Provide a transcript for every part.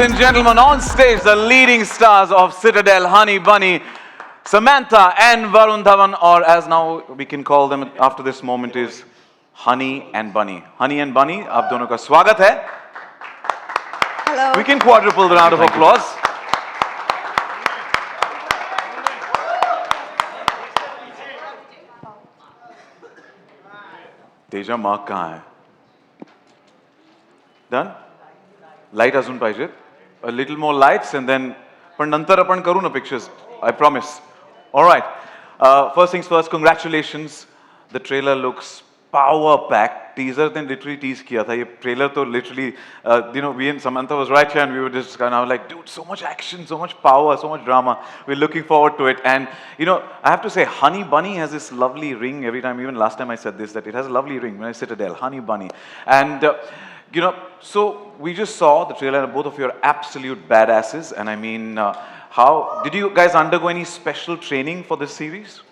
and gentlemen, on stage, the leading stars of Citadel, Honey Bunny, Samantha and Varun Dhawan, or as now we can call them after this moment, is Honey and Bunny. Honey and Bunny, आप दोनों का स्वागत है. Hello. We can quadruple the round of applause. Teja mark कहाँ है? Done? Light अजून पाहिजे. A little more lights and then पण नंतर आपण करू ना pictures. I promise. All right. First things first, congratulations. The trailer looks power packed. Teaser then literally tease kiya tha. Ye trailer to literally, we and Samantha was right here and we were just kind of like, dude, so much action, so much power, so much drama. We're looking forward to it. And, I have to say, Honey Bunny has this lovely ring every time. Even last time I said this, that it has a lovely ring when I Citadel, Honey Bunny. And, so we just saw the trailer and both of you are absolute badasses. And I mean, how did you guys undergo any special training for this series?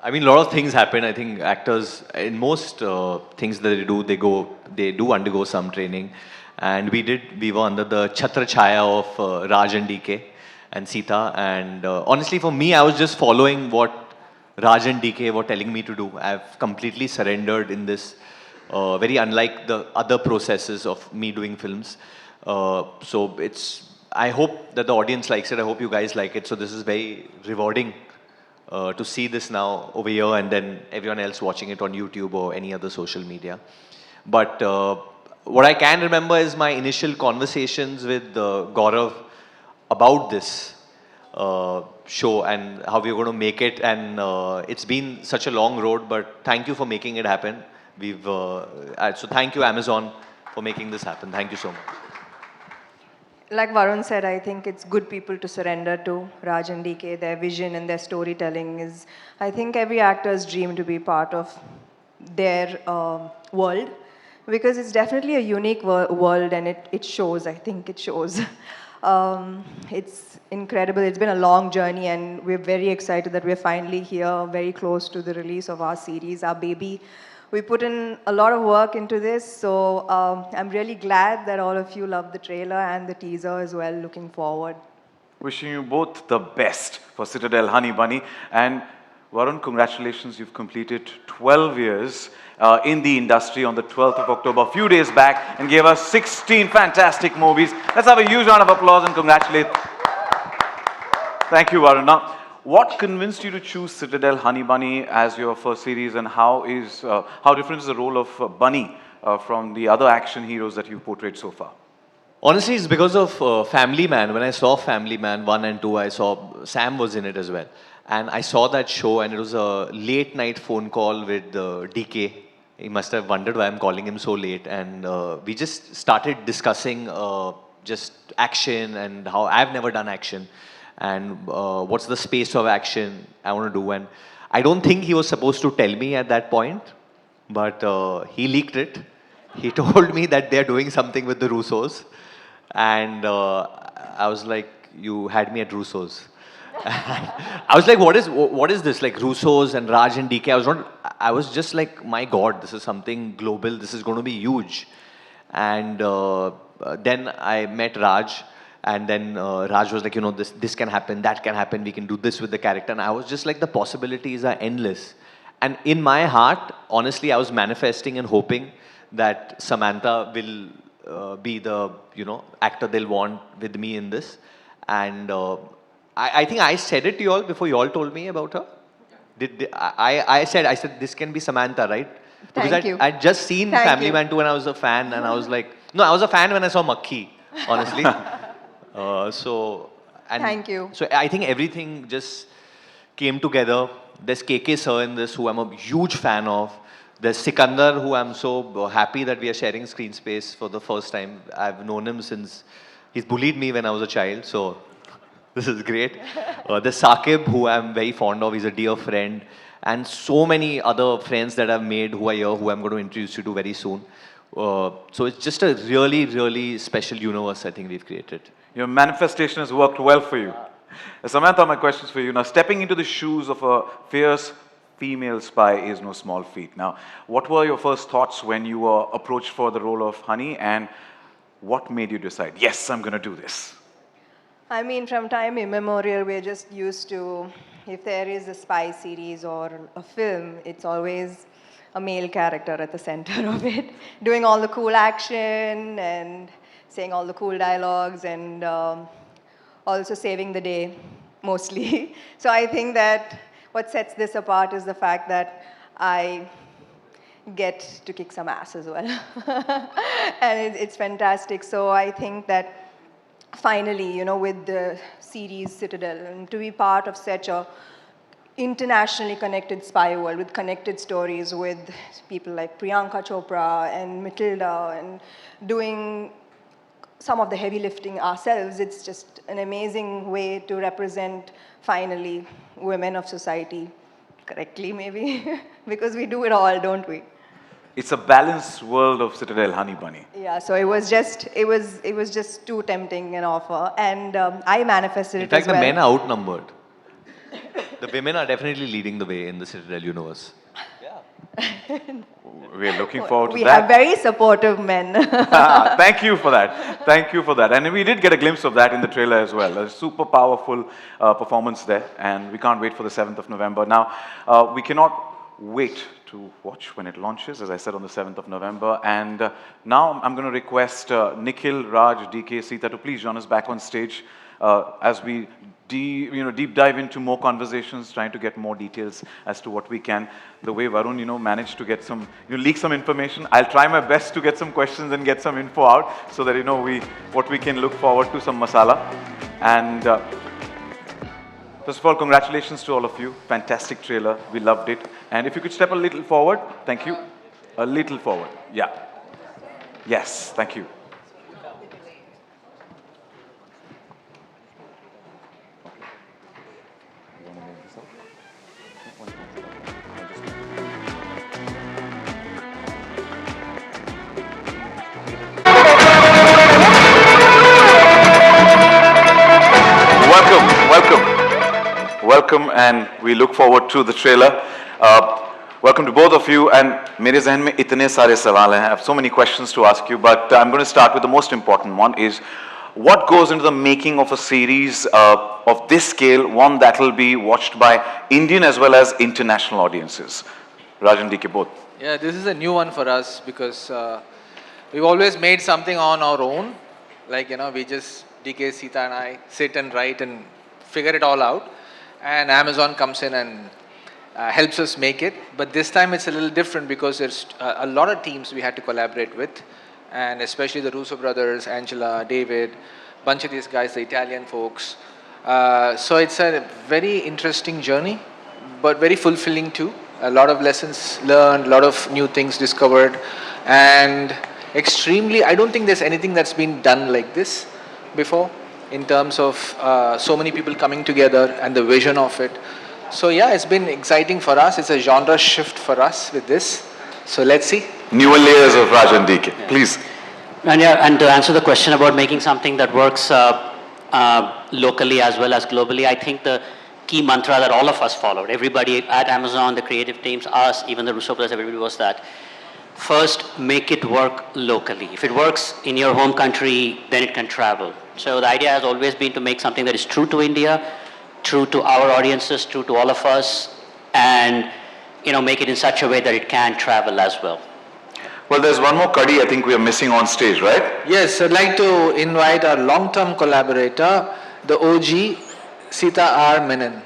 I mean, a lot of things happen. I think actors, in most things that they do undergo some training. And we were under the Chhatra Chaya of Raj and DK and Sita. And honestly, for me, I was just following what Raj and DK were telling me to do. I've completely surrendered in this, very unlike the other processes of me doing films. So I hope that the audience likes it. I hope you guys like it. So this is very rewarding to see this now over here and then everyone else watching it on YouTube or any other social media. But what I can remember is my initial conversations with Gaurav about this show and how we were going to make it. And it's been such a long road, but thank you for making it happen. So thank you, Amazon, for making this happen. Thank you so much. Like Varun said, I think it's good people to surrender to. Raj and DK, their vision and their storytelling is, I think, every actor's dream to be part of their world, because it's definitely a unique world and it shows, I think it shows. It's incredible. It's been a long journey and we're very excited that we're finally here, very close to the release of our series, our baby. We put in a lot of work into this, so I'm really glad that all of you love the trailer and the teaser as well. Looking forward. Wishing you both the best for Citadel, Honey Bunny. And Varun, congratulations, you've completed 12 years in the industry on the 12th of October, a few days back, and gave us 16 fantastic movies. Let's have a huge round of applause and congratulate. Thank you, Varun. Now, what convinced you to choose Citadel, Honey Bunny as your first series, and how different is the role of Bunny from the other action heroes that you've portrayed so far? Honestly, it's because of Family Man. When I saw Family Man 1 and 2, I saw Sam was in it as well. And I saw that show and it was a late night phone call with DK. He must have wondered why I'm calling him so late. And we just started discussing just action and how I've never done action. And what's the space of action I want to do. And I don't think he was supposed to tell me at that point, but he leaked it. He told me that they're doing something with the Russos. And I was like, you had me at Russos. I was like, what is this? Like Russos and Raj and DK. I was just like, my God, this is something global. This is going to be huge. And then I met Raj. And then Raj was like, this can happen, that can happen, we can do this with the character. And I was just like, the possibilities are endless. And in my heart, honestly, I was manifesting and hoping that Samantha will be the, actor they'll want with me in this. And I think I said it to you all before you all told me about her. I said, this can be Samantha, right? Because Thank you. I'd just seen Thank Family you. Man 2 and I was a fan. And I was like, no, I was a fan when I saw Makhi, honestly. Thank you. So I think everything just came together. There's KK Sir in this, who I'm a huge fan of. There's Sikandar, who I'm so happy that we are sharing screen space for the first time. I've known him since he's bullied me when I was a child, so this is great. There's Saqib, who I'm very fond of. He's a dear friend. And so many other friends that I've made who are here, who I'm going to introduce you to very soon. So it's just a really, really special universe I think we've created. Your manifestation has worked well for you. Samantha, my questions for you. Now, stepping into the shoes of a fierce female spy is no small feat. Now, what were your first thoughts when you were approached for the role of Honey, and what made you decide, yes, I'm going to do this? I mean, from time immemorial, we're just used to, if there is a spy series or a film, it's always a male character at the center of it, doing all the cool action and saying all the cool dialogues and also saving the day, mostly. So I think that what sets this apart is the fact that I get to kick some ass as well. And it's fantastic. So I think that finally, you know, with the series Citadel, and to be part of such a internationally connected spy world with connected stories with people like Priyanka Chopra and Matilda and doing some of the heavy lifting ourselves, it's just an amazing way to represent finally women of society correctly maybe because we do it all, don't we? It's a balanced world of Citadel, Honey Bunny. Yeah, so it was just too tempting an offer, and I manifested In it fact, as the well. men are outnumbered. The women are definitely leading the way in the Citadel universe. We're looking forward to We that. have very supportive men. Thank you for that. Thank you for that. And we did get a glimpse of that in the trailer as well. A super powerful performance there, and we can't wait for the 7th of November. Now, we cannot wait to watch when it launches, as I said, on the 7th of November. And now I'm going to request Nikhil, Raj, DK, Sita to please join us back on stage as we deep dive into more conversations, trying to get more details as to what we can. The way Varun, managed to get some, leak some information. I'll try my best to get some questions and get some info out so that, what we can look forward to, some masala. And first of all, congratulations to all of you. Fantastic trailer. We loved it. And if you could step a little forward. Thank you. A little forward. Yeah. Yes. Thank you. Welcome, and we look forward to the trailer. Welcome to both of you, and मेरे ज़हन में इतने सारे सवाल हैं. I have so many questions to ask you, but I'm going to start with the most important one: is what goes into the making of a series of this scale, one that will be watched by Indian as well as international audiences? Raj and DK both. Yeah, this is a new one for us because we've always made something on our own. Like, we just, DK, Sita and I sit and write and figure it all out. And Amazon comes in and helps us make it. But this time it's a little different because there's a lot of teams we had to collaborate with. And especially the Russo brothers, Angela, David, bunch of these guys, the Italian folks. So it's a very interesting journey, but very fulfilling too. A lot of lessons learned, a lot of new things discovered. And extremely, I don't think there's anything that's been done like this before, in terms of so many people coming together and the vision of it. So yeah, it's been exciting for us. It's a genre shift for us with this. So let's see. Newer layers of Raj and DK, please. And to answer the question about making something that works locally as well as globally, I think the key mantra that all of us followed, everybody at Amazon, the creative teams, us, even the Russo brothers, everybody, was that first, make it work locally. If it works in your home country, then it can travel. So the idea has always been to make something that is true to India, true to our audiences, true to all of us, and make it in such a way that it can travel as well. Well, there's one more Kadi I think we are missing on stage, right? Yes, I'd like to invite our long-term collaborator, the OG, Sita R. Menon.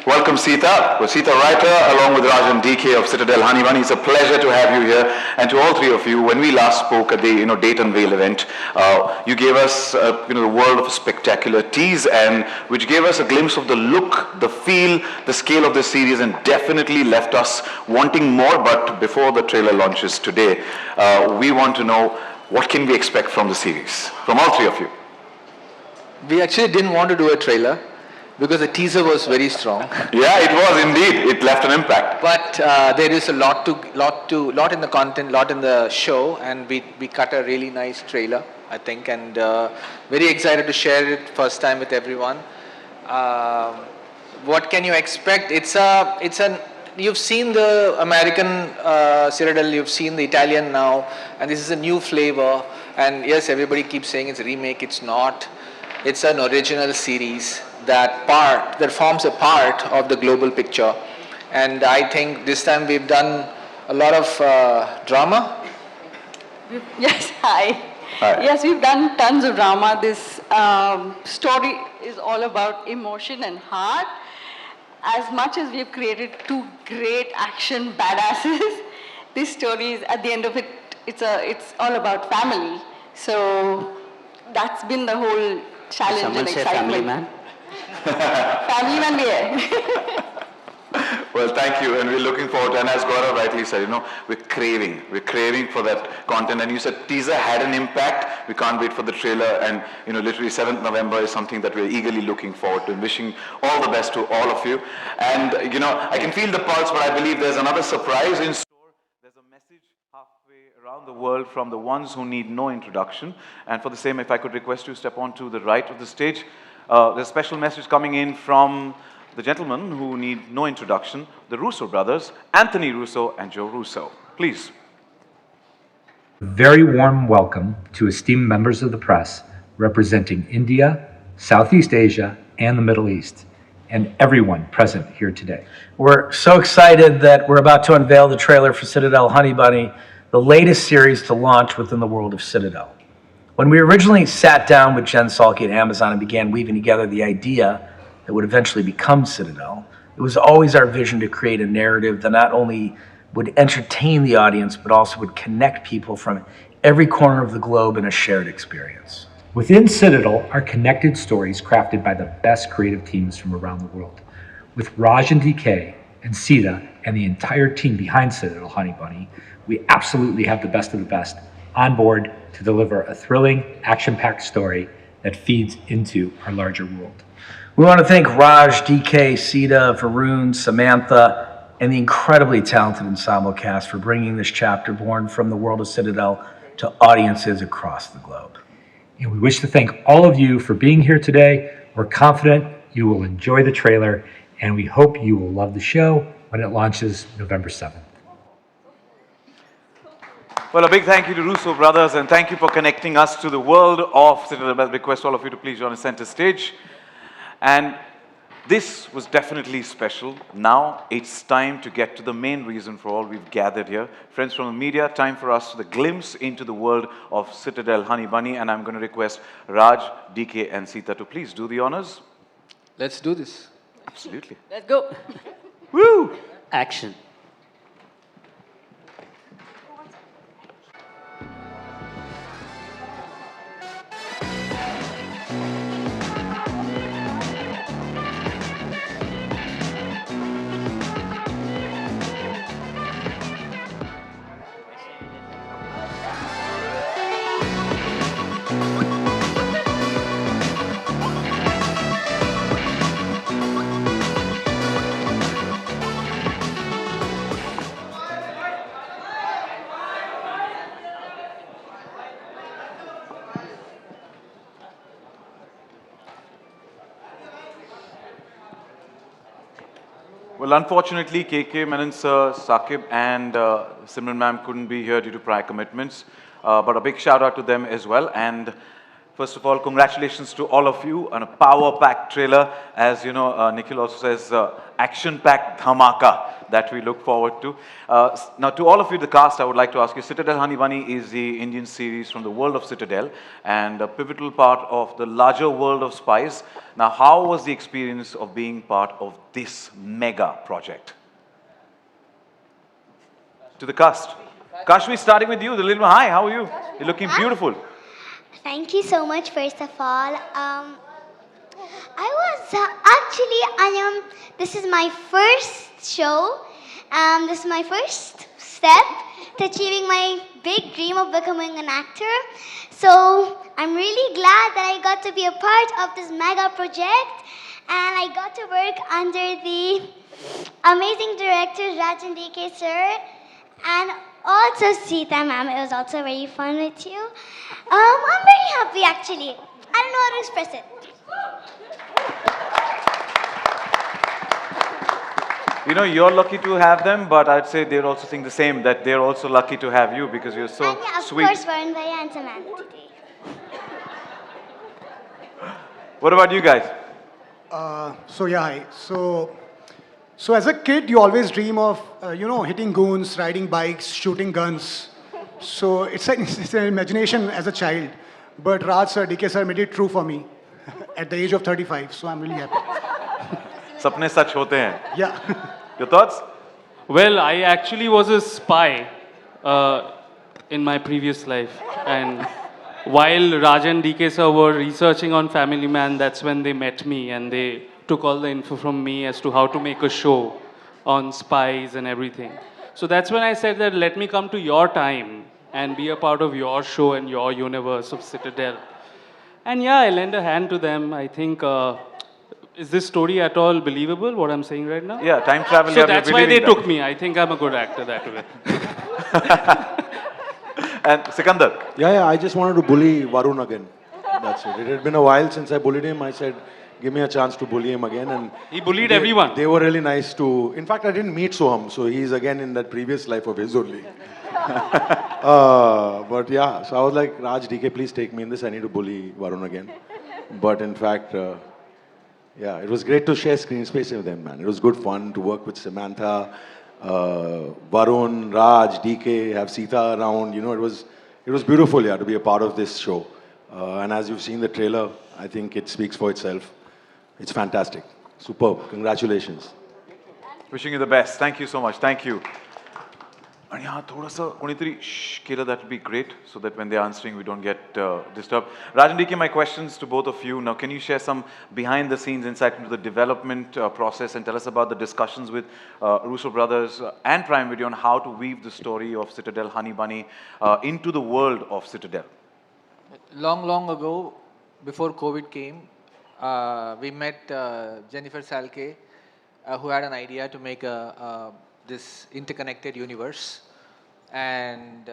Welcome, Sita. We're Sita writer, along with Raj and DK of Citadel Honey Bunny. It's a pleasure to have you here. And to all three of you, when we last spoke at the Date Unveil event, you gave us the world of a spectacular tease, and which gave us a glimpse of the look, the feel, the scale of the series, and definitely left us wanting more. But before the trailer launches today, we want to know, what can we expect from the series, from all three of you? We actually didn't want to do a trailer. because the teaser was very strong. Yeah, it was indeed. It left an impact. But there is a lot in the content, lot in the show, and we cut a really nice trailer, I think, and very excited to share it first time with everyone. What can you expect? You've seen the American Citadel, you've seen the Italian now, and this is a new flavor. And yes, everybody keeps saying it's a remake. It's not. It's an original series that forms a part of the global picture. And I think this time we've done a lot of drama. Yes, hi. Hi. Yes, we've done tons of drama. This story is all about emotion and heart. As much as we've created two great action badasses, this story is, at the end of it, it's all about family. So that's been the whole challenge Someone and say excitement. family man? Family man, yeah. Well, thank you, and we're looking forward. And as Gaurav rightly said, we're craving for that content. And you said teaser had an impact. We can't wait for the trailer. And literally 7th November is something that we're eagerly looking forward to. And wishing all the best to all of you. And I can feel the pulse, but I believe there's another surprise in store. There's a message halfway around the world from the ones who need no introduction. And for the same, if I could request you step on to the right of the stage. There's a special message coming in from the gentlemen who need no introduction, the Russo brothers, Anthony Russo and Joe Russo. Please. Very warm welcome to esteemed members of the press representing India, Southeast Asia, and the Middle East, and everyone present here today. We're so excited that we're about to unveil the trailer for Citadel Honey Bunny, the latest series to launch within the world of Citadel. When we originally sat down with Jen Salke at Amazon and began weaving together the idea that would eventually become Citadel, it was always our vision to create a narrative that not only would entertain the audience, but also would connect people from every corner of the globe in a shared experience. Within Citadel are connected stories crafted by the best creative teams from around the world. With Raj and DK and Sita and the entire team behind Citadel Honey Bunny, we absolutely have the best of the best on board to deliver a thrilling, action-packed story that feeds into our larger world. We want to thank Raj, DK, Sita, Varum, Samantha, and the incredibly talented ensemble cast for bringing this chapter born from the world of Citadel to audiences across the globe. And we wish to thank all of you for being here today. We're confident you will enjoy the trailer, and we hope you will love the show when it launches November 7th. Well, a big thank you to Russo brothers, and thank you for connecting us to the world of Citadel. I request all of you to please join us center stage. And this was definitely special. Now it's time to get to the main reason for all we've gathered here. Friends from the media, time for us to the glimpse into the world of Citadel Honey Bunny. And I'm going to request Raj, DK, and Sita to please do the honors. Let's do this. Absolutely. Let's go. Woo! Action. Well, unfortunately, KK, Menon sir, Saqib, and Simran ma'am couldn't be here due to prior commitments. But a big shout out to them as well. And first of all, congratulations to all of you on a power-packed trailer. As you know, Nikhil also says, action-packed dhamaka that we look forward to. Now, to all of you, the cast, I would like to ask you, Citadel Honey Bunny is the Indian series from the world of Citadel and a pivotal part of the larger world of spies. Now, how was the experience of being part of this mega project? To the cast. Kashvi, starting with you, the little hi, how are you? You're looking beautiful. Thank you so much, first of all. This is my first show. This is my first step to achieving my big dream of becoming an actor. So I'm really glad that I got to be a part of this mega project. and I got to work under the amazing director Rajan DK sir, and also Sita ma'am. It was also very fun with you. I'm very happy actually. I don't know how to express it. You know, you're lucky to have them, but I'd say they're also saying the same, that they're also lucky to have you because you're so And yeah, of sweet. course, Varum Dhawan Samantha today. What about you guys? Hi. So as a kid, you always dream of, hitting goons, riding bikes, shooting guns. So it's an imagination as a child. But Raj sir, DK sir made it true for me at the age of 35. So I'm really happy. Sapne sach hote hain. Yeah. Your thoughts? Well, I actually was a spy in my previous life. And while Raj and DK sir were researching on Family Man, that's when they met me and they took all the info from me as to how to make a show on spies and everything. So that's when I said that let me come to your time and be a part of your show and your universe of Citadel. And yeah, I lend a hand to them. I think, is this story at all believable, what I'm saying right now? Yeah, time travel. So yeah, that's we're why they believing took me. I think I'm a good actor that way. And Sikandar. Yeah, I just wanted to bully Varun again. That's it. It had been a while since I bullied him. I said, give me a chance to bully him again. And He bullied everyone. They were really nice to... In fact, I didn't meet Soham, so he's again in that previous life of his only. But yeah, so I was like, Raj, DK, please take me in this. I need to bully Varun again. But in fact, yeah, it was great to share screen space with them, man. It was good fun to work with Samantha, Varun, Raj, DK, have Sita around. You know, it was beautiful, yeah, to be a part of this show. And as you've seen the trailer, I think it speaks for itself. It's fantastic. Superb. Congratulations. Wishing you the best. Thank you so much. Thank you. And yeah, thoda sa konitari shh kela, that would be great, so that when they're answering, we don't get disturbed. Rajan DK, my questions to both of you. Now, can you share some behind-the-scenes insight into the development process and tell us about the discussions with Russo Brothers and Prime Video on how to weave the story of Citadel Honey Bunny into the world of Citadel? Long ago, before COVID came, we met Jennifer Salke, who had an idea to make this interconnected universe. And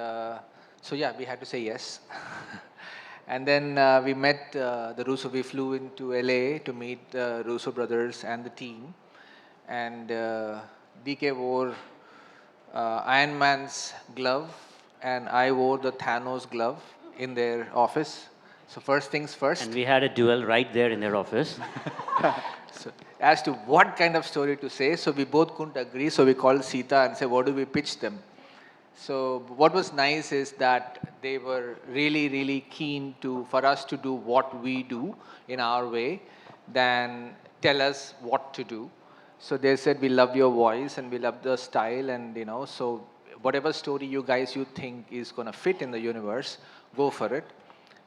so yeah, we had to say yes. And then we met the Russo. We flew into LA to meet the Russo brothers and the team. And DK wore Iron Man's glove, and I wore the Thanos glove in their office. So first things first. And we had a duel right there in their office. So as to what kind of story to say, so we both couldn't agree, so we called Sita and said, what do we pitch them? So what was nice is that they were really keen for us to do what we do in our way, than tell us what to do. So they said, we love your voice and we love the style, and so whatever story you think is going to fit in the universe, go for it.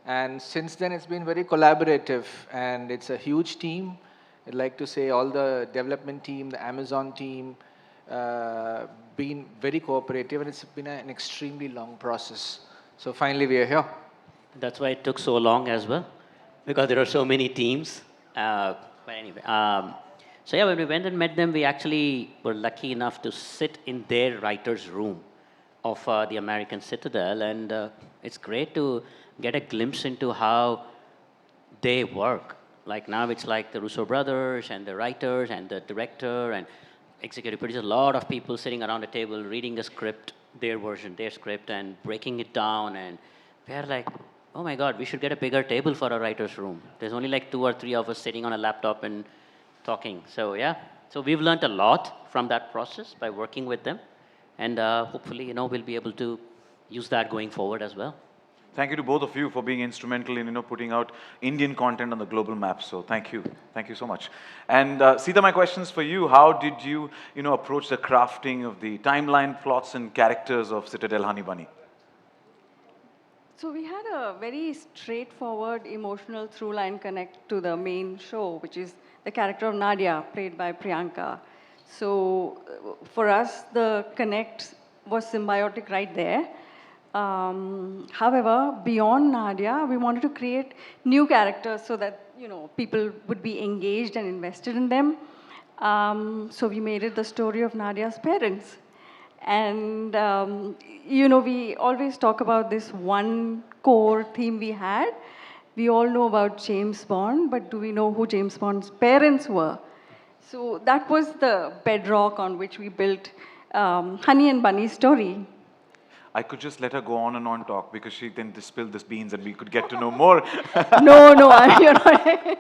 And since then it's been very collaborative, and it's a huge team. I'd like to say all the development team, the Amazon team, been very cooperative, and it's been an extremely long process. So finally we are here. That's why it took so long as well, because there are so many teams. But anyway, so yeah, when we went and met them, we actually were lucky enough to sit in their writer's room of the American Citadel, and it's great to get a glimpse into how they work. Like now it's like the Russo brothers and the writers and the director and executive producer, a lot of people sitting around a table reading a script, their version, their script, and breaking it down. And we're like, oh my God, we should get a bigger table for our writer's room. There's only like 2 or 3 of us sitting on a laptop and talking. So yeah, so we've learned a lot from that process by working with them. And hopefully, we'll be able to use that going forward as well. Thank you to both of you for being instrumental in putting out Indian content on the global map. So thank you so much. And Sita, my questions for you: how did you approach the crafting of the timeline, plots, and characters of Citadel Honey Bunny? So we had a very straightforward emotional through-line connect to the main show, which is the character of Nadia, played by Priyanka. So for us, the connect was symbiotic right there. However, beyond Nadia, we wanted to create new characters so that, people would be engaged and invested in them. So we made it the story of Nadia's parents. And, we always talk about this one core theme we had. We all know about James Bond, but do we know who James Bond's parents were? So that was the bedrock on which we built Honey and Bunny's story. I could just let her go on and on talk because she then spilled this beans and we could get to know more. No, you're not.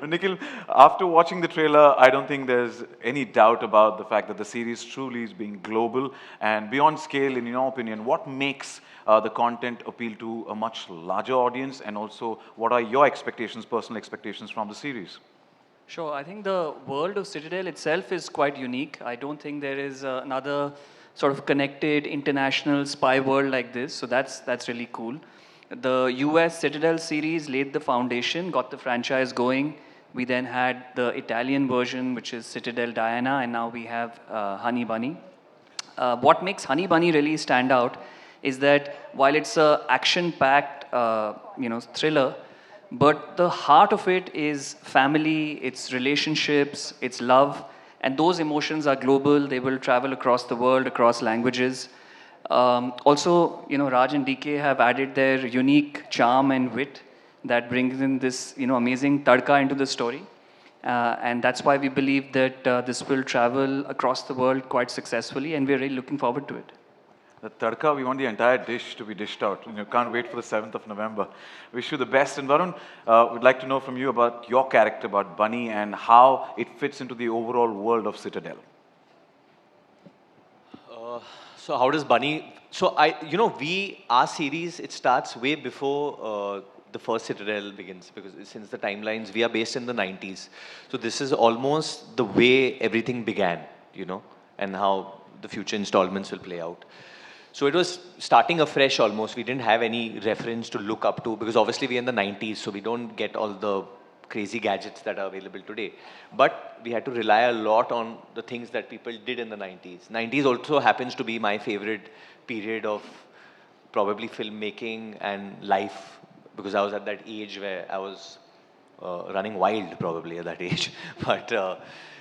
Nikhil, after watching the trailer, I don't think there's any doubt about the fact that the series truly is being global and beyond scale. In your opinion, what makes the content appeal to a much larger audience, and also what are your expectations, personal expectations from the series? Sure, I think the world of Citadel itself is quite unique. I don't think there is another sort of connected international spy world like this, so that's really cool. The US Citadel series laid the foundation, got the franchise going. We then had the Italian version, which is Citadel Diana, and now we have Honey Bunny. What makes Honey Bunny really stand out is that while it's a action-packed, thriller, but the heart of it is family, it's relationships, it's love, and those emotions are global. They will travel across the world, across languages. Also, Raj and DK have added their unique charm and wit that brings in this, amazing tadka into the story. And that's why we believe that this will travel across the world quite successfully, and we're really looking forward to it. The tadka, we want the entire dish to be dished out. Can't wait for the 7th of November. Wish you the best. And Varun, we'd like to know from you about your character, about Bunny, and how it fits into the overall world of Citadel. So how does Bunny... So our series, it starts way before the first Citadel begins, because since the timelines, we are based in the 90s. So this is almost the way everything began, and how the future installments will play out. So it was starting afresh almost. We didn't have any reference to look up to, because obviously we're in the 90s, so we don't get all the crazy gadgets that are available today. But we had to rely a lot on the things that people did in the 90s. 90s also happens to be my favorite period of probably filmmaking and life, because I was at that age where I was running wild probably at that age. But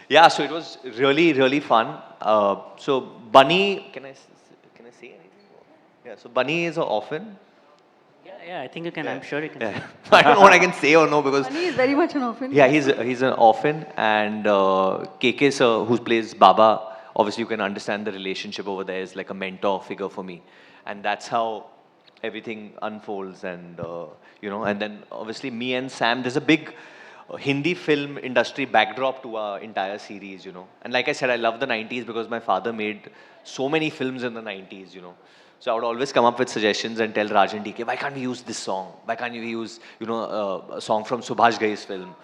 yeah, so it was really, really fun. So Bunny, can I say anything? Yeah, so Bunny is an orphan. Yeah, I think you can. Yeah. I'm sure you can. Yeah. I don't know what I can say or no, because Bunny is very much an orphan. yeah, he's an orphan, and KK sir, who plays Baba, obviously you can understand the relationship over there is like a mentor figure for me, and that's how everything unfolds. And and then obviously me and Sam, there's a big Hindi film industry backdrop to our entire series, And like I said, I love the 90s because my father made so many films in the 90s, So I would always come up with suggestions and tell Raj and DK, why can't we use this song? Why can't we use, a song from Subhash Ghai's film?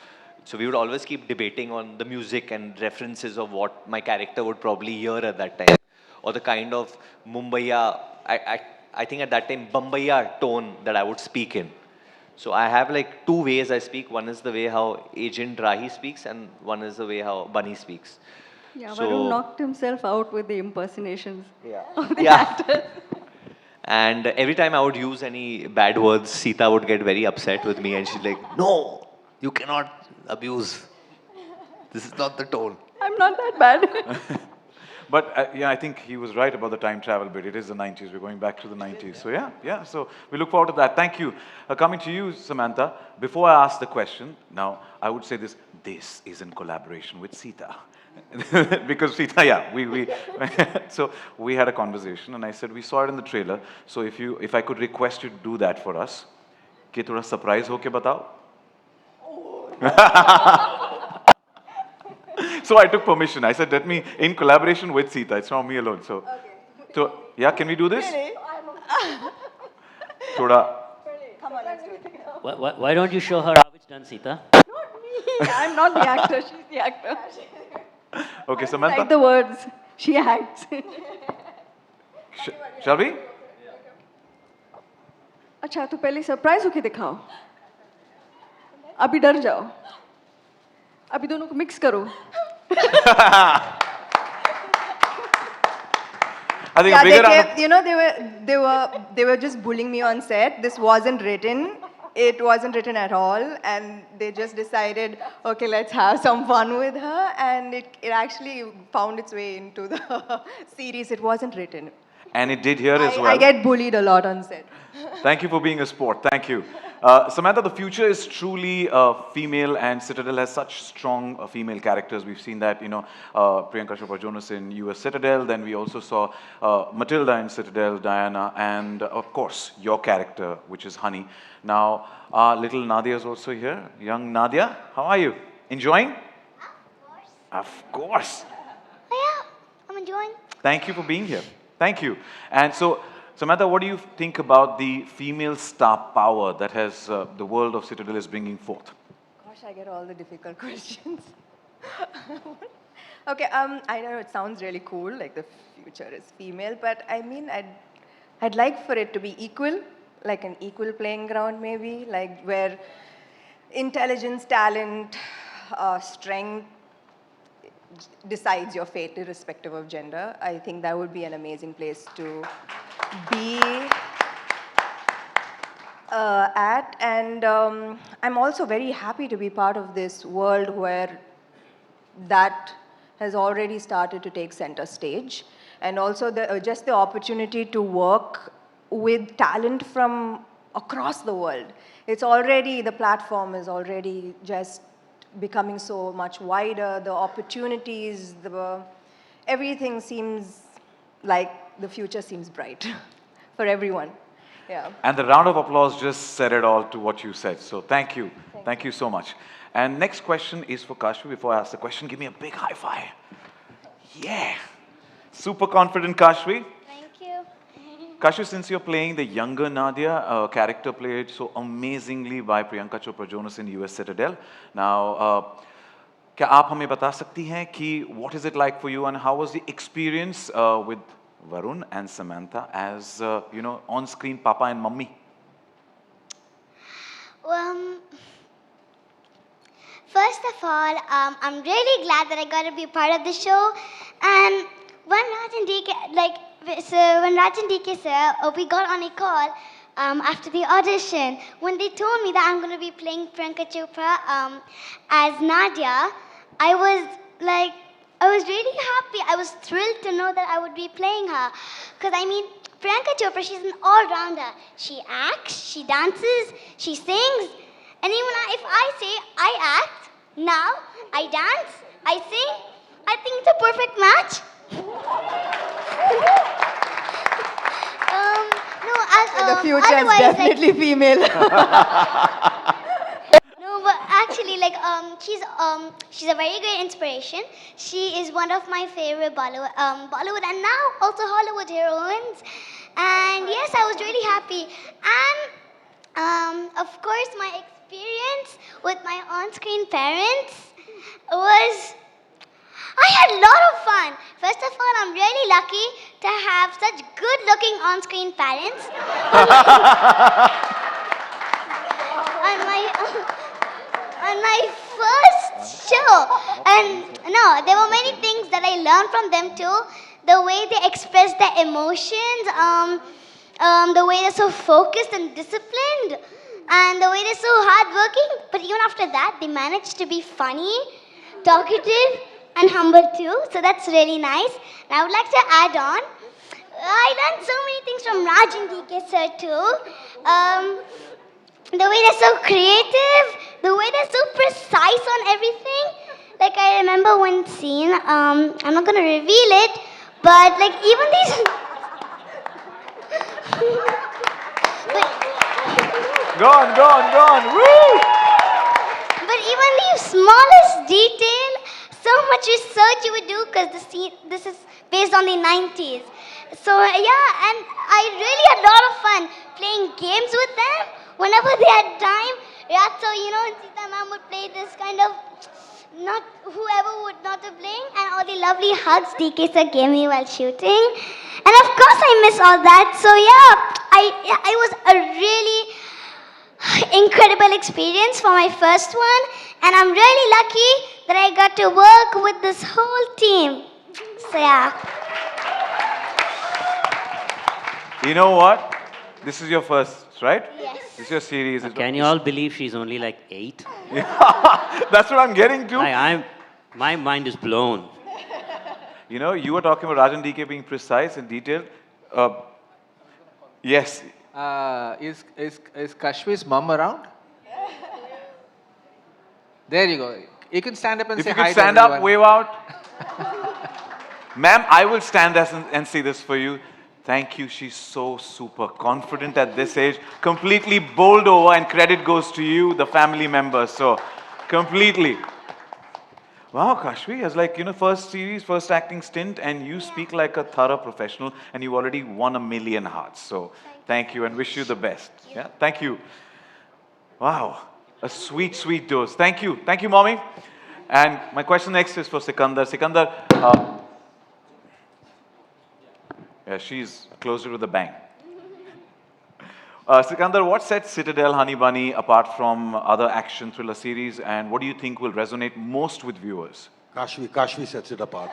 So we would always keep debating on the music and references of what my character would probably hear at that time. Or the kind of Mumbaiya, I think at that time, Bombaya tone that I would speak in. So I have like two ways I speak. One is the way how Agent Rahi speaks, and one is the way how Bunny speaks. Yeah, So- Varun knocked himself out with the impersonations of the Yeah. actors. And every time I would use any bad words, Sita would get very upset with me, and she's like, no, you cannot abuse. This is not the tone. I'm not that bad. But yeah, I think he was right about the time travel bit. It is the 90s. We're going back to the 90s. So yeah. So we look forward to that. Thank you. Coming to you, Samantha. Before I ask the question, now I would say this. This is in collaboration with Sita. Because Sita, yeah, we so we had a conversation, and I said we saw it in the trailer. So if I could request you to do that for us, कि थोड़ा surprise होके बताओ. So I took permission. I said, let me, in collaboration with Sita. It's not me alone. So, so yeah, can we do this? Thoda. Come on, let's do it. Why don't you show her how it's done, Sita? Not me. I'm not the actor. She's the actor. Okay, Samantha. Like the words. She acts. Shall we? अच्छा तो पहले surprise होके दिखाओ अभी डर जाओ अभी दोनों को मिक्स करो I think Yeah, they were just bullying me on set. This wasn't written. it wasn't written at all, and they just decided, okay, let's have some fun with her, and it actually found its way into the series. It wasn't written. And it did here as well. I get bullied a lot on set. Thank you for being a sport. Thank you. Samantha, the future is truly female, and Citadel has such strong female characters. We've seen that, Priyanka Chopra Jonas in US Citadel. Then we also saw Matilda in Citadel, Diana, and of course, your character, which is Honey. Now, little Nadia is also here. Young Nadia, how are you? Enjoying? Of course. Oh, yeah, I'm enjoying. Thank you for being here. Thank you. And so, Samantha, what do you think about the female star power that has the world of Citadel is bringing forth? Gosh, I get all the difficult questions. Okay, I know it sounds really cool, like the future is female, but I mean, I'd like for it to be equal, like an equal playing ground maybe, like where intelligence, talent, strength decides your fate irrespective of gender. I think that would be an amazing place to be at. And I'm also very happy to be part of this world where that has already started to take center stage. And also just the opportunity to work with talent from across the world. It's already, the platform is already just becoming so much wider, the opportunities, everything seems like the future seems bright for everyone. Yeah. And the round of applause just said it all to what you said. So thank you. Thank you so much. And next question is for Kashvi. Before I ask the question, give me a big high five. Yeah. Super confident, Kashvi. Thank you. Kashvi, since you're playing the younger Nadia, a character played so amazingly by Priyanka Chopra Jonas in US Citadel. Now, क्या आप हमें बता सकती हैं कि what is it like for you and how was the experience with Varun and Samantha as on-screen Papa and Mummy? First of all, I'm really glad that I got to be part of the show. And when Raj and DK, when Raj and DK sir, we got on a call after the audition, when they told me that I'm going to be playing Priyanka Chopra as Nadia, I was really happy. I was thrilled to know that I would be playing her. Because I mean, Priyanka Chopra, she's an all-rounder. She acts, she dances, she sings. And even if I say I act, now I dance, I sing, I think it's a perfect match. The future is definitely female. No, but actually, she's a very great inspiration. She is one of my favorite Bollywood and now also Hollywood heroines. And yes, I was really happy. And of course, my experience with my on-screen parents was, I had a lot of fun. First of all, I'm really lucky to have such good-looking on-screen parents. On my first show, and no, there were many things that I learned from them too. The way they express their emotions, the way they're so focused and disciplined, and the way they're so hardworking. But even after that, they managed to be funny, talkative, and humble too. So that's really nice. And I would like to add on, I learned so many things from Raj and DK sir too. The way they're so creative, the way they're so precise on everything. Like I remember one scene, I'm not gonna reveal it, but like even these Go on, woo! But even the smallest detail, so much research you would do because this is based on the 90s. So yeah, and I really had a lot of fun playing games with them. Whenever they had time, Ratso, Sita ma'am would play this kind of, whoever would not be playing, and all the lovely hugs DK sir gave me while shooting. And of course I miss all that. So yeah, it was a really incredible experience for my first one. And I'm really lucky that I got to work with this whole team. So yeah. You know what? This is your first right? Yes. This is your series. Can you all believe she's only like 8? That's what I'm getting to. My mind is blown. You know, you were talking about Rajan DK being precise and detailed. Yes. Is Kashvi's mum around? There you go. You can stand up and If say you hi could to stand up, everyone. wave out. Ma'am, I will stand and say this for you. Thank you. She's so super confident at this age. Completely bowled over, and credit goes to you, the family members. So, completely. Wow, Kashvi has like, first series, first acting stint, and you speak like a thorough professional, and you already won 1 million hearts. So, thank you and wish you the best. Yeah, thank you. Wow, a sweet, sweet dose. Thank you. Thank you, mommy. And my question next is for Sikandar. Sikandar, yeah, she's closed it with a bang. Sikandar, what sets Citadel Honey Bunny apart from other action thriller series, and what do you think will resonate most with viewers? Kashvi sets it apart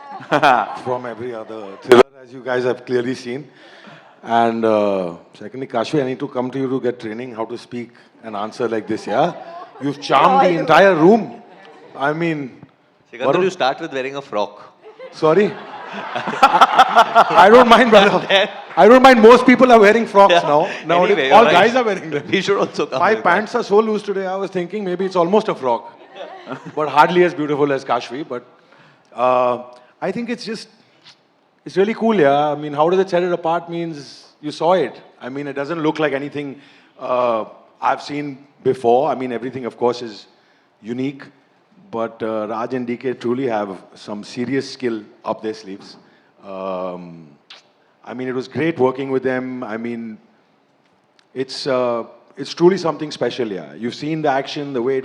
from every other thriller, as you guys have clearly seen. And secondly, Kashvi, I need to come to you to get training how to speak and answer like this, yeah? You've charmed the entire room. I mean... Sikandar, you start with wearing a frock. Sorry? I don't mind, brother. I don't mind. Most people are wearing frocks now. Nowadays, Anyway, all right. guys are wearing them. We should also come. My pants are so loose today, I was thinking maybe it's almost a frock. But hardly as beautiful as Kashvi. But I think it's really cool, yeah. I mean, how does it set it apart means you saw it. I mean, it doesn't look like anything I've seen before. I mean, everything, of course, is unique. But Raj and DK truly have some serious skill up their sleeves. I mean, it was great working with them. I mean, it's truly something special, yeah. You've seen the action, the way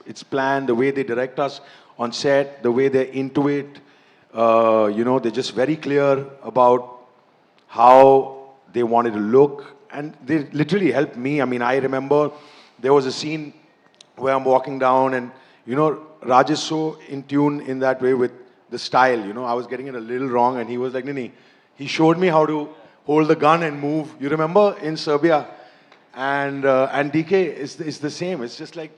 it's planned, the way they direct us on set, the way they're into it. They're just very clear about how they wanted to look. And they literally helped me. I mean, I remember there was a scene where I'm walking down and, Raj is so in tune in that way with the style, I was getting it a little wrong and he was like, Nini, he showed me how to hold the gun and move. You remember in Serbia? And DK is the same. It's just like,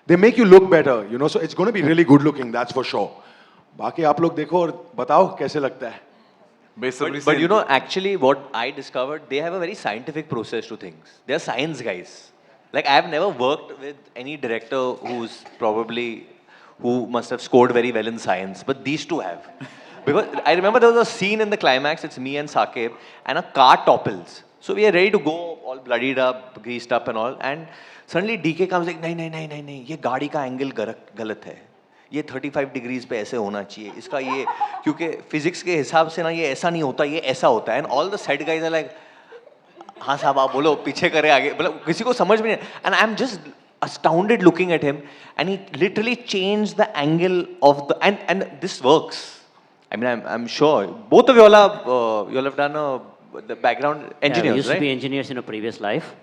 they make you look better, so it's going to be really good looking, that's for sure. Baaki aap log dekho aur batao kaise lagta hai. But actually what I discovered, they have a very scientific process to things. They are science guys. Like, I've never worked with any director who must have scored very well in science, but these two have. Because I remember there was a scene in the climax, it's me and Saqib, and a car topples. So we are ready to go, all bloodied up, greased up and all, and suddenly DK comes like, nahi, ye gaadi ka angle galat hai. ये 35 degrees पे ऐसे होना चाहिए इसका ये क्योंकि physics के हिसाब से ना ये ऐसा नहीं होता ये ऐसा होता है and all the set guys are like हाँ साहब आप बोलो पीछे करे आगे मतलब किसी को समझ में नहीं and I am just astounded looking at him and he literally changed the angle of the and this works. I mean I'm sure both of you all have done the background engineers, we used right? to be engineers in a previous life.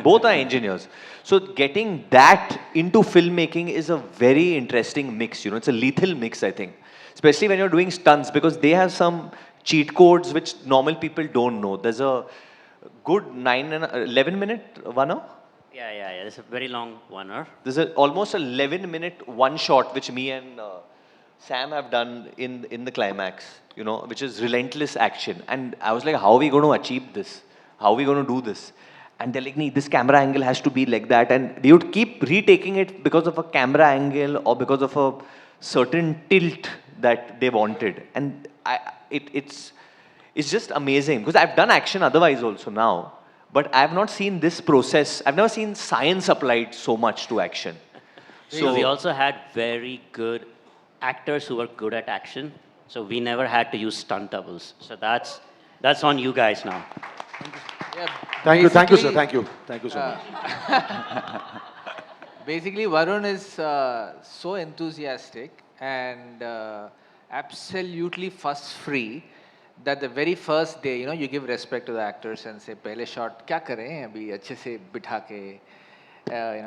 Both are engineers. So getting that into filmmaking is a very interesting mix, it's a lethal mix, I think. Especially when you're doing stunts because they have some cheat codes which normal people don't know. There's a good 9 and 11 minute one hour. Yeah. It's a very long 1 hour. There's almost 11-minute one shot which me and Sam have done in the climax, which is relentless action. And I was like, how are we going to achieve this? How are we going to do this? And they're like, nee, this camera angle has to be like that. And they would keep retaking it because of a camera angle or because of a certain tilt that they wanted. And it's just amazing because I've done action otherwise also now. But I have not seen this process. I've never seen science applied so much to action. So we also had very good actors who were good at action. So we never had to use stunt doubles. So that's on you guys now. Yeah, Thank you, sir. Thank you so much. Basically, Varun is so enthusiastic and absolutely fuss-free that the very first day, you give respect to the actors and say, "Pehle shot kya kare? Abhi अच्छे से बिठा के,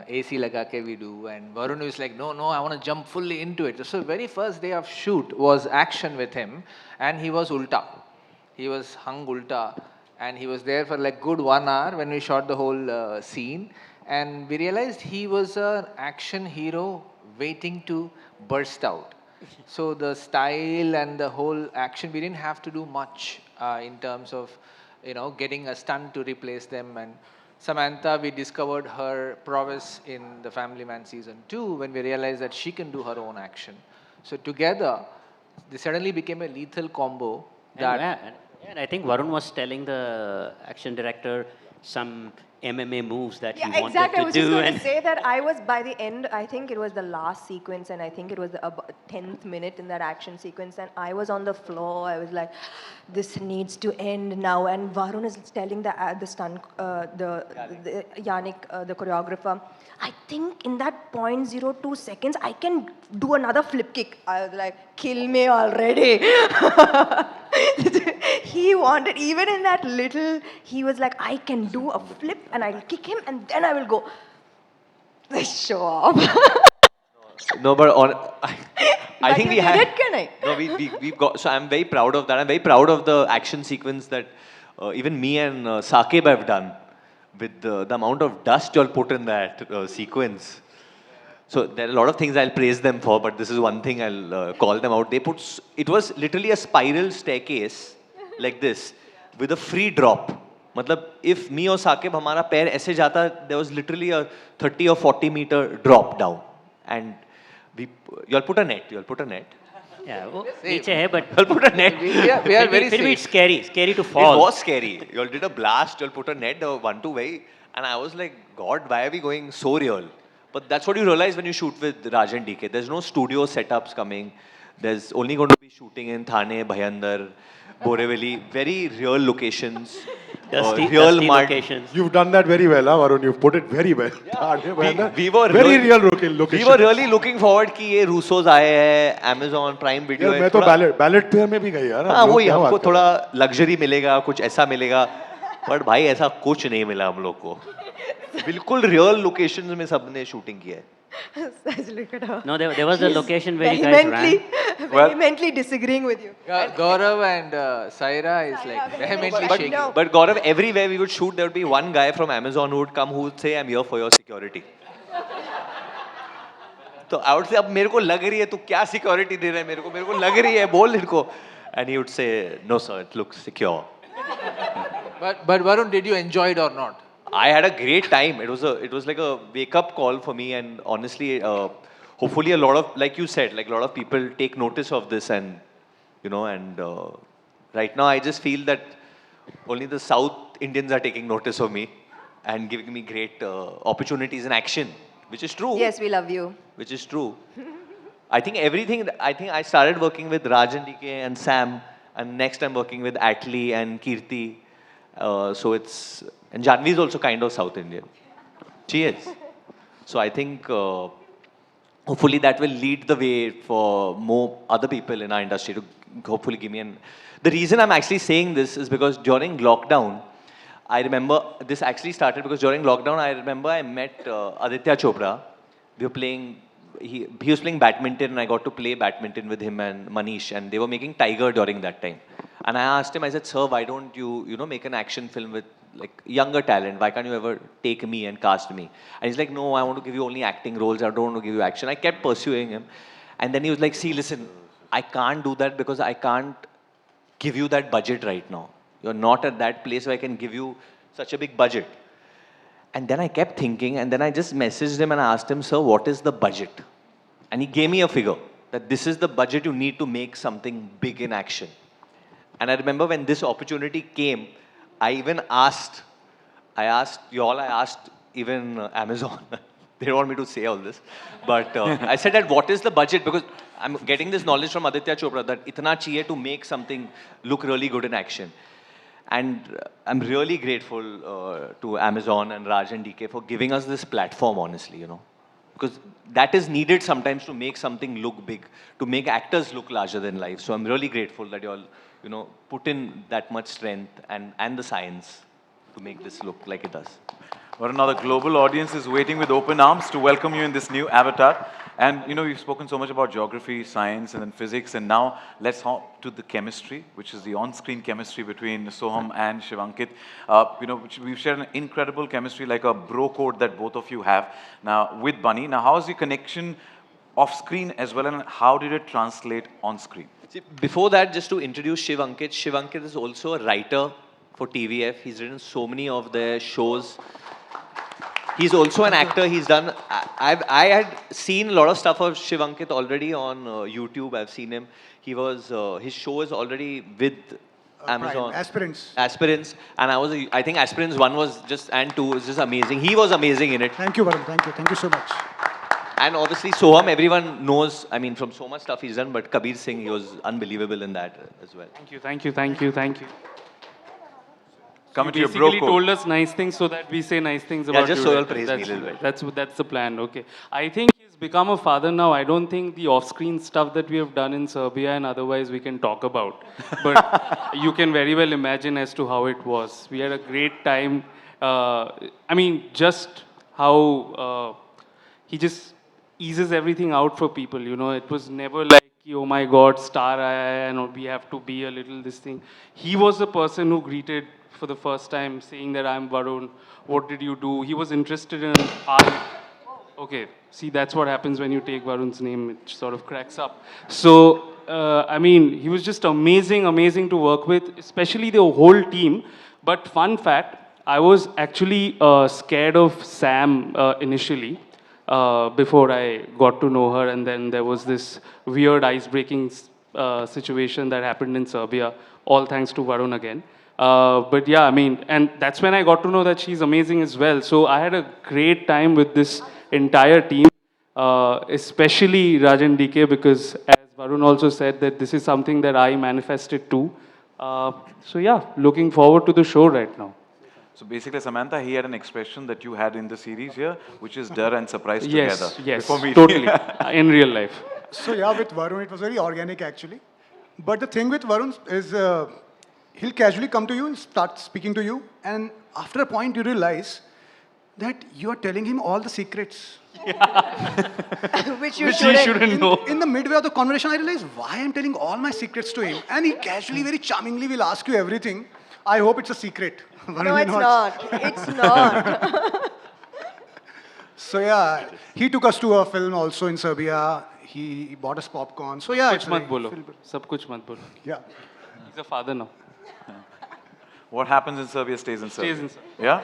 AC लगा के we do." And Varun is like, "No, I want to jump fully into it." So very first day of shoot was action with him, and he was ulta. He was hung ulta. and he was there for like good 1 hour when we shot the whole scene, and we realized he was an action hero waiting to burst out. So the style and the whole action, we didn't have to do much in terms of, getting a stunt to replace them. And Samantha, we discovered her prowess in the Family Man season 2 when we realized that she can do her own action. So together, they suddenly became a lethal combo. And I think Varun was telling the action director some MMA moves that he wanted exactly. I to was just do. going And to say that I was by the end, I think it was the last sequence, and I think it was the 10th minute in that action sequence, and I was on the floor. I was like, this needs to end now. And Varun is telling the stunt, the Yannick, the choreographer, I think in that 0.02 seconds, I can do another flip kick. I was like, kill me already. He wanted, even in that little, he was like, I can do a flip and I'll kick him and then I will go. Show off. No, but I think we had. It, can I? No, we've got. So I'm very proud of that. I'm very proud of the action sequence that even me and Sakib have done with the amount of dust you'll put in that sequence. So there are a lot of things I'll praise them for, but this is one thing I'll call them out. It was literally a spiral staircase like this with a free drop. Matlab, if me or Sakib, hamara pair aise jata, there was literally a 30 or 40 meter drop down. And you'll put a net. yeah, वो नीचे है, but You'll put a net. We are very फिर भी it's safe. scary to fall. It was scary. You all did a blast, you all put a net, the 1-2 way. And I was like, God, why are we going so real? But that's what you realize when you shoot with Raj and DK. There's no studio setups coming. There's only going to be shooting in Thane, Bhayandar, Borivali. Very real locations. Dusty mud. locations. You've done that very well, huh, Varun? You've put it very well. We were very really, real location. We were really looking forward कि ये Russos आए हैं, Amazon Prime Video यार है. मैं तो ballot pair में भी गई यार. हाँ वही हमको थोड़ा luxury मिलेगा, कुछ ऐसा मिलेगा. But भाई ऐसा कुछ नहीं मिला हम लोग को. बिल्कुल real locations में सबने shooting किया है. No, there was a location where you guys ran. Vehemently disagreeing with you. Gaurav and Saira is like vehemently shaking. But Gaurav, everywhere we would shoot, there would be one guy from Amazon who would come who would say, I'm here for your security. तो I would say, अब मेरे को लग रही है, तू क्या security दे रहा है मेरे को लग रही है, बोल इनको. And he would say, no sir, it looks secure. But Varun, did you enjoy it or not? I had a great time. It was like a wake-up call for me, and honestly, hopefully a lot of, like you said, like a lot of people take notice of this, and right now I just feel that only the South Indians are taking notice of me and giving me great opportunities in action, which is true. Yes, we love you. Which is true. I think I started working with Raj and DK and Sam, and next I'm working with Atlee and Kirti. And Janvi is also kind of South Indian. She is. So I think hopefully that will lead the way for more other people in our industry to hopefully give me The reason I'm actually saying this is because during lockdown, I remember, this actually started because during lockdown, I remember I met Aditya Chopra. We were playing, he was playing badminton, and I got to play badminton with him and Manish, and they were making Tiger during that time. And I asked him, I said, sir, why don't you, make an action film with like younger talent? Why can't you ever take me and cast me? And he's like, no, I want to give you only acting roles. I don't want to give you action. I kept pursuing him. And then he was like, see, listen, I can't do that because I can't give you that budget right now. You're not at that place where I can give you such a big budget. And then I kept thinking, and then I just messaged him and I asked him, sir, what is the budget? And he gave me a figure that this is the budget you need to make something big in action. And I remember when this opportunity came, I even asked even Amazon. They don't want me to say all this. But I said that what is the budget? Because I'm getting this knowledge from Aditya Chopra that itna chahiye to make something look really good in action. And I'm really grateful to Amazon and Raj and DK for giving us this platform, honestly, Because that is needed sometimes to make something look big, to make actors look larger than life. So I'm really grateful that you all, put in that much strength and the science to make this look like it does. But another global audience is waiting with open arms to welcome you in this new avatar. And you know, we've spoken so much about geography, science, and then physics, and now let's hop to the chemistry, which is the on-screen chemistry between Soham and Shivankit. You know, which we've shared an incredible chemistry, like a bro code that both of you have now with Bunny. Now, how is the connection off-screen as well, and how did it translate on-screen? See, before that, just to introduce Shivankit, Shivankit is also a writer for TVF. He's written so many of their shows. He's also an actor. He's done. I had seen a lot of stuff of Shivankit already on YouTube. I've seen him. He was his show is already with Amazon. Aspirants. Aspirants, and I think Aspirants 1 was just and 2 was just amazing. He was amazing in it. Thank you, Varum. Thank you so much. And obviously Soham, everyone knows. I mean, from so much stuff he's done. But Kabir Singh, he was unbelievable in that as well. Thank you. Come into You your bro basically code. told us nice things so that we say nice things about just you. so you'll right? praise me a little bit. That's the plan. Okay. I think he's become a father now. I don't think the off-screen stuff that we have done in Serbia and otherwise we can talk about. But you can very well imagine as to how it was. We had a great time. I mean, just how he just eases everything out for people. You know, it was never like, oh my God, star aaya hai, and we have to be a little this thing. He was the person who greeted for the first time, saying that I'm Varun. What did you do? He was interested in art. Okay, see, that's what happens when you take Varun's name. It sort of cracks up. So, I mean, he was just amazing to work with, especially the whole team. But fun fact, I was actually scared of Sam initially. Before I got to know her, and then there was this weird ice-breaking situation that happened in Serbia, all thanks to Varun again. But yeah, I mean, and that's when I got to know that she's amazing as well. So I had a great time with this entire team, especially Rajan DK, because as Varun also said, that this is something that I manifested too. So yeah, looking forward to the show right now. So basically, Samantha, he had an expression that you had in the series here, which is dar and surprise Yes, together. yes, Before meeting. totally, in real life. So yeah, with Varun, it was very organic actually. But the thing with Varun is he'll casually come to you and start speaking to you. And after a point, you realize that you are telling him all the secrets. Which you Which he shouldn't know. In the midway of the conversation, I realized why I'm telling all my secrets to him. And he casually, very charmingly will ask you everything. I hope it's a secret. Varun, No, you're it's not. It's not. So yeah, he took us to a film also in Serbia. He bought us popcorn. So yeah, Kuch mat bolo. Sab kuch mat bolo. Yeah. He's a father now. What happens in Serbia stays in Serbia. Stays in Serbia. Yeah?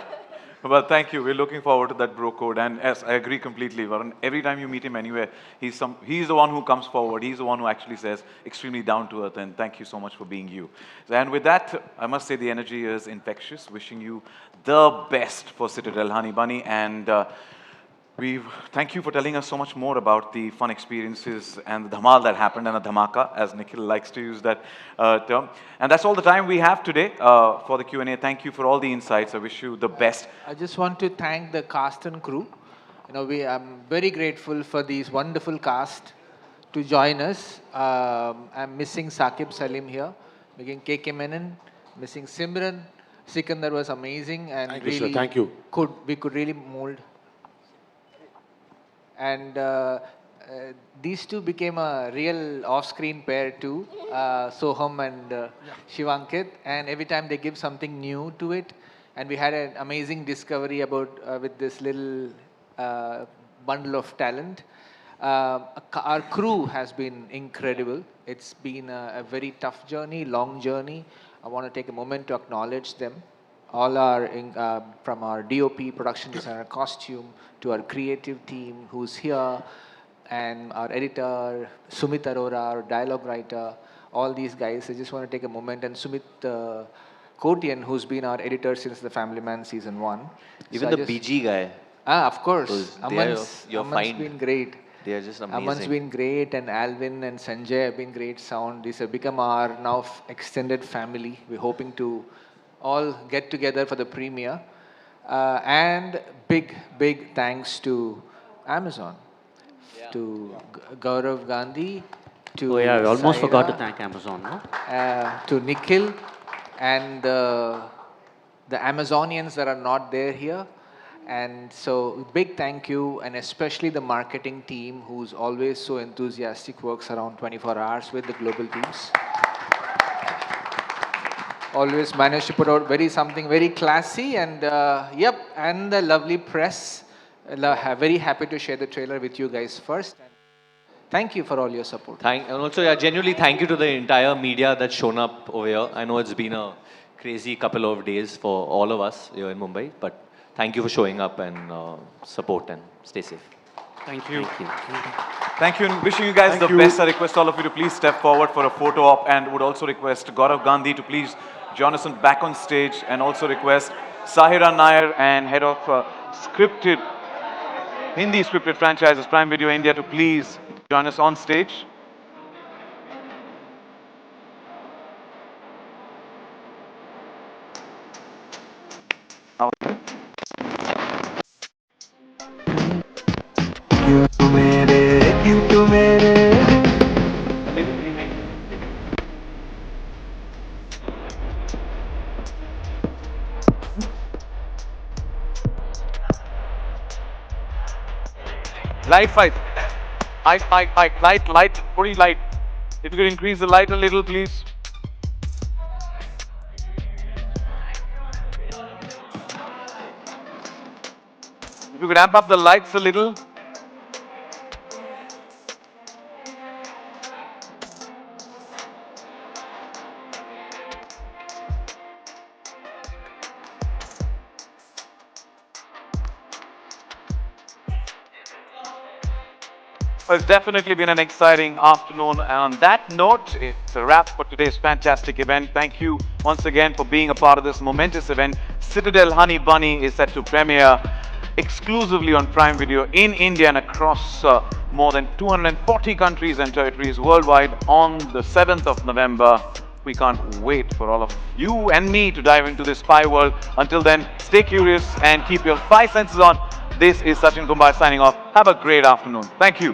Well, thank you. We're looking forward to that bro code. And yes, I agree completely, Varun. Every time you meet him anywhere, he's the one who comes forward. He's the one who actually says extremely down to earth. And thank you so much for being you. And with that, I must say the energy is infectious. Wishing you the best for Citadel, Honey Bunny. And thank you for telling us so much more about the fun experiences and the dhamal that happened, and a dhamaka, as Nikhil likes to use that term. And that's all the time we have today for the Q&A. Thank you for all the insights. I wish you the best. I just want to thank the cast and crew. You know, I'm very grateful for these wonderful cast to join us. I'm missing Saqib Salim here, making KK Menon, missing Simran. Sikandar was amazing and Thank you, really sir. Thank you. we could really mold. And these two became a real off-screen pair too, Soham and Shivankit. And every time they give something new to it, and we had an amazing discovery about with this little bundle of talent. Our crew has been incredible. It's been a very tough journey, long journey. I want to take a moment to acknowledge them. All our, from our DOP, production designer, costume, to our creative team who's here, and our editor, Sumit Arora, our dialogue writer, all these guys. I just want to take a moment, and Sumit Kotian, who's been our editor since The Family Man Season 1. Even the BG guy. Of course. Aman's been great. They are just amazing. Aman's been great, and Alvin and Sanjay have been great sound. These have become our now extended family. We're hoping to all get together for the premiere. And big thanks to Amazon, to Gaurav Gandhi, to Oh yeah, we almost Saira, forgot to thank Amazon, no? to Nikhil, and the Amazonians that are not there here, And so, big thank you, and especially the marketing team who's always so enthusiastic, works around 24 hours with the global teams. Always managed to put out something very classy, and yep, and the lovely press. Very happy to share the trailer with you guys first. Thank you for all your support. And also, yeah, genuinely thank you to the entire media that's shown up over here. I know it's been a crazy couple of days for all of us here in Mumbai, but thank you for showing up and support, and stay safe. Thank you. Thank you. Thank you, and wishing you guys the best. I request all of you to please step forward for a photo op, and would also request Gaurav Gandhi to please join us back on stage, and also request Sahira Nair and head of Hindi scripted franchises, Prime Video India, to please join us on stage. Light, pretty light. If you could increase the light a little, please. If you could amp up the lights a little. Well, it's definitely been an exciting afternoon. And on that note, it's a wrap for today's fantastic event. Thank you once again for being a part of this momentous event. Citadel Honey Bunny is set to premiere exclusively on Prime Video in India and across more than 240 countries and territories worldwide on the 7th of November. We can't wait for all of you and me to dive into this spy world. Until then, stay curious and keep your 5 senses on. This is Sachin Kumbar signing off. Have a great afternoon. Thank you.